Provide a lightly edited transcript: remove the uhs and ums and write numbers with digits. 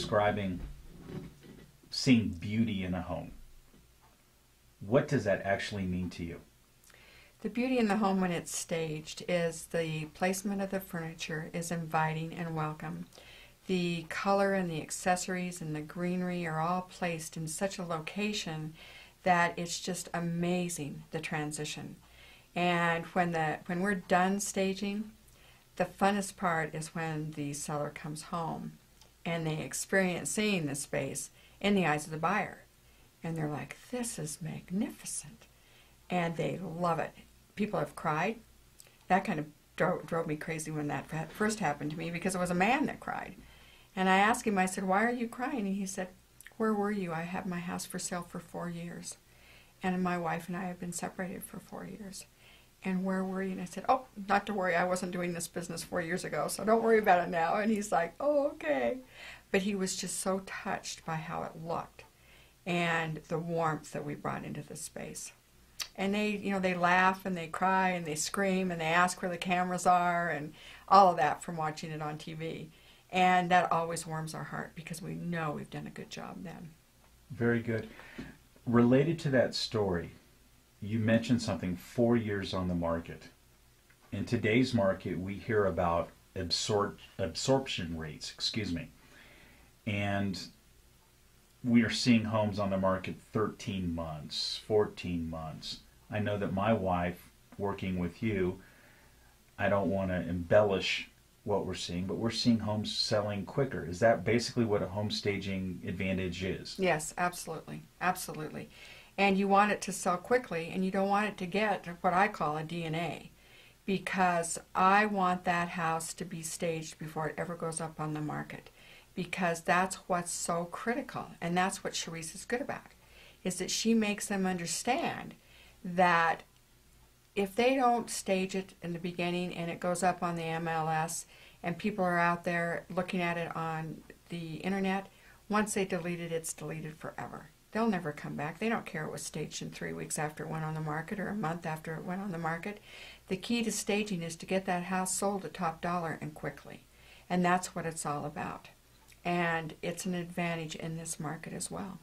describing seeing beauty in a home. What does that actually mean to you? The beauty in the home when it's staged is the placement of the furniture is inviting and welcome. The color and the accessories and the greenery are all placed in such a location that it's just amazing, the transition. And when we're done staging, the funnest part is when the seller comes home and they experience seeing the space in the eyes of the buyer. And they're like, this is magnificent. And they love it. People have cried. That kind of drove me crazy when that first happened to me, because it was a man that cried. And I asked him, I said, why are you crying? And he said, where were you? I had my house for sale for 4 years. And my wife and I have been separated for 4 years. And where were you? And I said, oh, not to worry. I wasn't doing this business 4 years ago, so don't worry about it now. And he's like, oh, okay. But he was just so touched by how it looked and the warmth that we brought into the space. And they laugh and they cry and they scream and they ask where the cameras are and all of that from watching it on TV. And that always warms our heart because we know we've done a good job then. Very good. Related to that story, you mentioned something, 4 years on the market. In today's market, we hear about absorption rates, and we are seeing homes on the market 13 months, 14 months. I know that my wife, working with you, I don't want to embellish what we're seeing, but we're seeing homes selling quicker. Is that basically what a home staging advantage is? Yes, absolutely. Absolutely. And you want it to sell quickly, and you don't want it to get what I call a DNA, because I want that house to be staged before it ever goes up on the market, because that's what's so critical, and that's what Charisse is good about, is that she makes them understand that if they don't stage it in the beginning and it goes up on the MLS and people are out there looking at it on the internet, once they delete it, it's deleted forever. They'll never come back. They don't care it was staged in 3 weeks after it went on the market or a month after it went on the market. The key to staging is to get that house sold at top dollar and quickly. And that's what it's all about. And it's an advantage in this market as well.